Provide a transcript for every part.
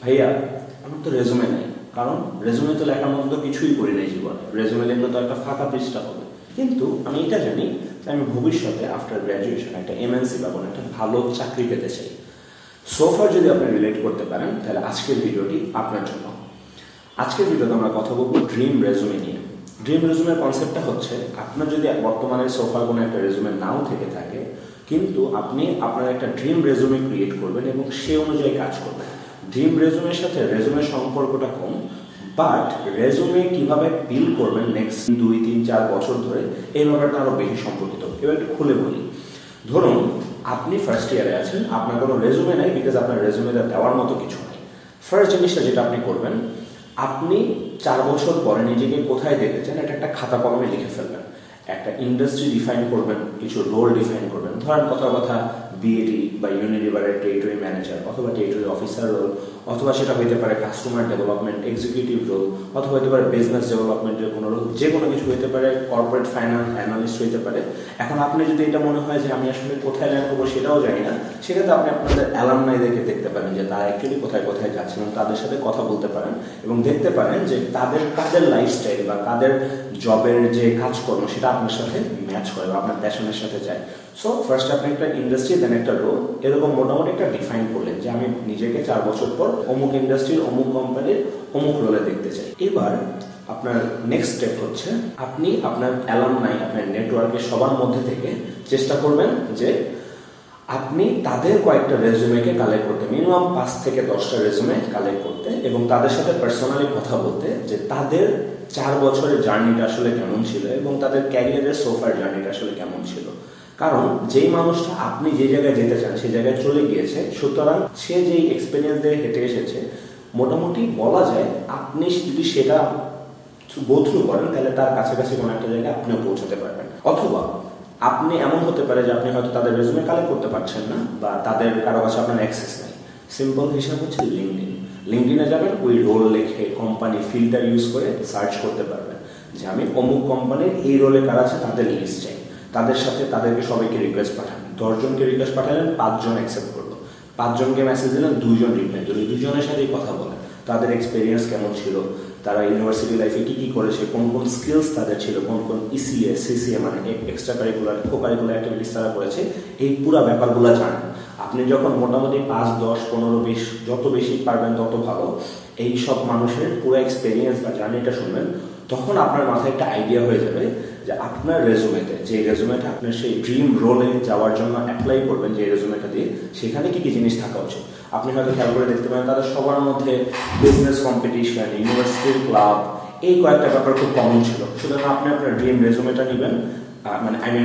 ভাইয়া আমার তো রেজুমে নেই, কারণ রেজুমে তো লেখার মতো তো কিছুই করি নাই জীবনে। রেজুমে লিখলে তো একটা ফাঁকা পৃষ্ঠা হবে। কিন্তু আমি এটা জানি যে আমি ভবিষ্যতে আফটার গ্র্যাজুয়েশন একটা এমএনসি বা কোনো একটা ভালো চাকরি পেতে চাই। সোফার যদি আপনি রিলেট করতে পারেন তাহলে আজকের ভিডিওটি আপনার জন্য। আজকের ভিডিওতে আমরা কথা বলবো ড্রিম রেজুমে নিয়ে। ড্রিম রেজুমের কনসেপ্টটা হচ্ছে, আপনার যদি বর্তমানে সোফার কোনো একটা রেজুমে নাও থেকে থাকে, কিন্তু আপনি আপনার একটা ড্রিম রেজুমে ক্রিয়েট করবেন এবং সে অনুযায়ী কাজ করবেন। ড্রিম রেজুমের সাথে রেজুমের সম্পর্কটা কম, বাট রেজুমে কিভাবে বিল্ড করবেন নেক্সট 2, 3, 4 বছর ধরে, এই ব্যাপারটা আরো বেশি সম্পর্কিত। এবার একটু খুলে বলি। ধরুন আপনি ফার্স্ট ইয়ারে আছেন, আপনার কোনো রেজুমে নাই, বিকজ আপনার রেজুমেটা দেওয়ার মতো কিছু নাই। ফার্স্ট জিনিসটা যেটা আপনি করবেন, আপনি 4 বছর পরে নিজেকে কোথায় দেখতে চান এটা একটা খাতা কলমে লিখে ফেলবেন। একটা ইন্ডাস্ট্রি ডিফাইন করবেন, কিছু রোল ডিফাইন করবেন। ধরেন কথা বিএডি বা ইউনিলিভারের টেরিটরি ম্যানেজার অথবা টেরিটরি অফিসার রোল, অথবা সেটা হইতে পারে কাস্টমার ডেভেলপমেন্ট এক্সিকিউটিভ রোল, অথবা হইতে পারে বিজনেস ডেভেলপমেন্টের কোনো রোল, যে কোনো কিছু হইতে পারে, কর্পোরেট ফাইন্যান্স অ্যানালিস্ট হইতে পারে। এখন আপনি যদি এটা মনে হয় যে আমি আসলে কোথায় ল্যান্ড করবো সেটাও জানি না, সেক্ষেত্রে আপনি আপনাদের অ্যালামনাই দেখতে পারেন যে তারা অ্যাকচুয়ালি কোথায় যাচ্ছেন, এবং তাদের সাথে কথা বলতে পারেন এবং দেখতে পারেন যে তাদের লাইফস্টাইল বা তাদের জবের যে কাজকর্ম সেটা আপনার সাথে ম্যাচ করে বা আপনার প্যাশনের সাথে যায়। সো ফার্স্ট আপনি একটা ইন্ডাস্ট্রি, দেন একটা রোল, এরকম মোটামুটি একটা ডিফাইন করলেন যে আমি নিজেকে 4 বছর পর অমুক ইন্ডাস্ট্রির অমুক কোম্পানির অমুক রোলে দেখতে চাই। এবার আপনার নেক্সট স্টেপ হচ্ছে, আপনি আপনার অ্যালামনাই, আপনার নেটওয়ার্কের সবার মধ্যে থেকে চেষ্টা করবেন যে আপনি তাদের কয়েকটা রেজুমেকে কালেক্ট করতে, মিনিমাম 5 থেকে 10টা রেজুমে কালেক্ট করতে এবং তাদের সাথে পার্সোনালি কথা বলতে যে তাদের 4 বছরের জার্নিটা আসলে কেমন ছিল এবং তাদের ক্যারিয়ারের সোফার জার্নিটা আসলে কেমন ছিল। কারণ যেই মানুষটা আপনি যে জায়গায় যেতে চান সেই জায়গায় চলে গিয়েছে, সুতরাং সে যেই এক্সপিরিয়েন্স দিয়ে হেঁটে এসেছে, মোটামুটি বলা যায় আপনি যদি সেটা গো থ্রু করেন তাহলে তার কাছাকাছি কোনো একটা জায়গায় আপনিও পৌঁছাতে পারবেন। অথবা আপনি এমন হতে পারে যে আপনি হয়তো তাদের রেজুমে কালেক্ট করতে পারছেন না বা তাদের কারো কাছে আপনার অ্যাক্সেস নেই। সিম্পল হিসাব হচ্ছে লিঙ্কডিনে যাবেন, ওই রোল লিখে কোম্পানি ফিল্টার ইউজ করে সার্চ করতে পারবেন যে আমি অমুক কোম্পানির এই রোলে কারা আছে তাদের লিস্ট চাই। তাদের সাথে তাদেরকে সবাইকে রিকোয়েস্ট পাঠান। 10 জনকে রিকোয়েস্ট পাঠালেন, 5 জন অ্যাকসেপ্ট করলো। 5 জনকে মেসেজ দিলেন, 2 জন রিপ্লাই দিল। 2 জনের সাথেই কথা বলেন, তাদের এক্সপিরিয়েন্স কেমন ছিল, তারা ইউনিভার্সিটি লাইফে কি করেছে, কোন স্কিলস তাদের ছিল, কোন ইসিএ সিসিএ মানে এক্সট্রা কারিকুলার কো-কারিকুলার অ্যাক্টিভিটিস তারা করেছে, এই পুরো ব্যাপারগুলো জানেন। আপনি যখন মোটামুটি 5, 10, 15, 20 যত বেশি পারবেন তত ভালো এই সব মানুষের পুরো এক্সপিরিয়েন্স বা জার্নিটা শুনবেন, তখন আপনার মাথায় একটা আইডিয়া হয়ে যাবে যে আপনার রেজুমেতে, যে রেজুমেটা আপনার সেই ড্রিম রোলে যাওয়ার জন্য অ্যাপ্লাই করবেন, যে রেজুমেটা দিয়ে, সেখানে কি জিনিস থাকা উচিত। আপনি হয়তো খেয়াল করে দেখতে পারেন তাদের সবার মধ্যে বিজনেস কম্পিটিশন, ইউনিভার্সিটির ক্লাব, এই কয়েকটা ব্যাপার খুব কমন ছিল। সুতরাং আপনি আপনার ড্রিম রেজুমেটা নেবেন,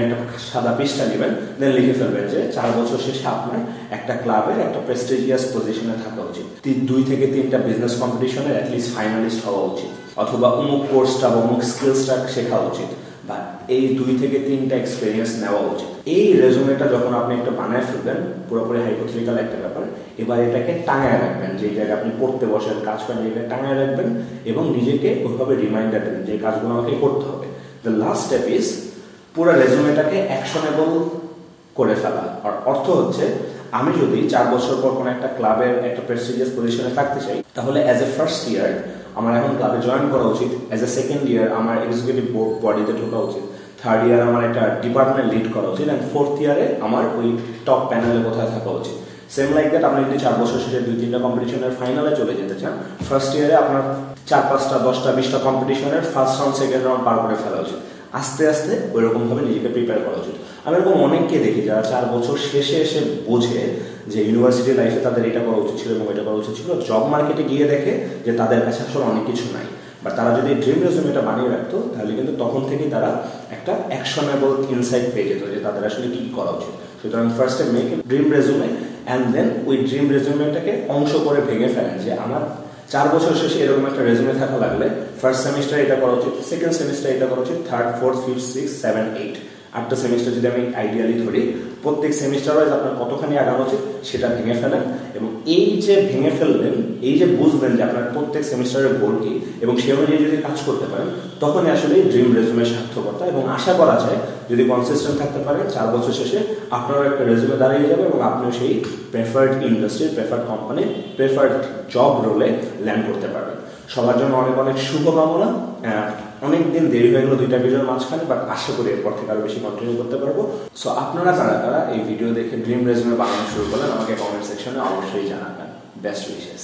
একটা সাদা পৃষ্ঠা নেবেন, দেন লিখে ফেলবেন যে 4 বছর শেষে আপনার একটা ক্লাবের একটা প্রেস্টিজিয়াস পজিশনে থাকা উচিত, 2 থেকে 3টা বিজনেস কম্পিটিশনের অ্যাটলিস্ট ফাইনালিস্ট হওয়া উচিত, অথবা অমুক কোর্সটা বা অমুক স্কিলসটা শেখা উচিত, বা এই 2 থেকে 3টা এক্সপিরিয়েন্স নেওয়া উচিত। এই রেজুমেটা যখন আপনি একটা বানায় ফেলবেন, পুরোপুরি হাইপোথেটিক্যাল একটা ব্যাপার, এবার এটাকে টাঙায় রাখবেন, যে জায়গায় আপনি পড়তে বসেন, কাজ করেন, জায়গায় টাঙায় রাখবেন এবং নিজেকে ওইভাবে রিমাইন্ডার দেবেন যে কাজগুলো আমাকে করতে হবে। দ্য লাস্ট স্টেপ ইজ পুরো রেজুমেটাকে অ্যাকশনেবল করে ফেলা। আর অর্থ হচ্ছে, আমি যদি 4 বছর পর কোনো একটা ক্লাবের একটা প্রেস্টিজিয়াস পজিশনে থাকতে চাই, তাহলে অ্যাজ এ ফার্স্ট ইয়ার আমার এখন ক্লাবে জয়েন করা উচিত, অ্যাজ এ সেকেন্ড ইয়ার আমার এক্সিকিউটিভ বডিতে ঢোকা উচিত, থার্ড ইয়ার আমার একটা ডিপার্টমেন্ট লিড করা উচিত, অ্যান্ড ফোর্থ ইয়ারে আমার ওই টপ প্যানেলে কোথায় থাকা উচিত। সেম লাইক দ্যাট, আপনি যদি 4 বছর শেষে 2-3টা কম্পিটিশনের ফাইনালে চলে যেতে চান, ফার্স্ট ইয়ারে আপনার 4, 5টা, 10টা, 20টা কম্পিটিশনের ফার্স্ট রাউন্ড, সেকেন্ড রাউন্ড পার করে ফেলা উচিত। আস্তে আস্তে ওইরকমভাবে নিজেকে প্রিপেয়ার করা উচিত। আমি এরকম অনেককে দেখি যারা 4 বছর শেষে এসে বোঝে যে ইউনিভার্সিটি লাইফে তাদের এটা করা উচিত ছিল এবং এটা করা উচিত ছিল, জব মার্কেটে গিয়ে দেখে যে তাদের কাছে আসলে অনেক কিছু নাই। বাট তারা যদি ড্রিম রেজুমেটা বানিয়ে রাখতো, তাহলে কিন্তু তখন থেকেই তারা একটা অ্যাকশনেবল ইনসাইট পেয়ে যেত যে তাদের আসলে কি করা উচিত। সুতরাং ফার্স্টে make a dream resume, and then ওই ড্রিম রেজুমেটাকে অংশ করে ভেঙে ফেলেন যে আমার 4 বছর শেষে এরকম একটা রেজুমে থাকা লাগলে ফার্স্ট সেমিস্টার এটা করা উচিত, সেকেন্ড সেমিস্টার এটা করা উচিত, থার্ড, ফোর্থ, ফিফথ, 6, 7, 8, 8টা সেমিস্টার যদি আমি আইডিয়ালি ধরি, প্রত্যেক সেমিস্টার ওয়াইজ আপনার কতখানি আগানো উচিত সেটা ভেঙে ফেলেন, এবং এই যে ভেঙে ফেললেন, এই যে বুঝলেন যে আপনার প্রত্যেক সেমিস্টারের গোল কি এবং সে অনুযায়ী যদি কাজ করতে পারেন, তখনই আসলে ড্রিম রেজুমে সার্থকতা। এবং আশা করা যায় যদি কনসিস্টেন্ট থাকতে পারেন 4 বছর শেষে আপনারও একটা রেজুমে দাঁড়িয়ে যাবে এবং আপনিও সেই preferred industry, preferred company, preferred job রোলে ল্যান্ড করতে পারবেন। সবার জন্য অনেক অনেক শুভকামনা। অনেকদিন দেরি হয়ে গেল 2টা ভিডিওর মাঝখানে, বাট আশা করি এরপর থেকে আরো বেশি কন্টিনিউ করতে পারবো। সো আপনারা যারা এই ভিডিও দেখে ড্রিম রেজুমে বানানো শুরু করলেন, আমাকে কমেন্ট সেকশনে অবশ্যই জানাবেন। Best wishes.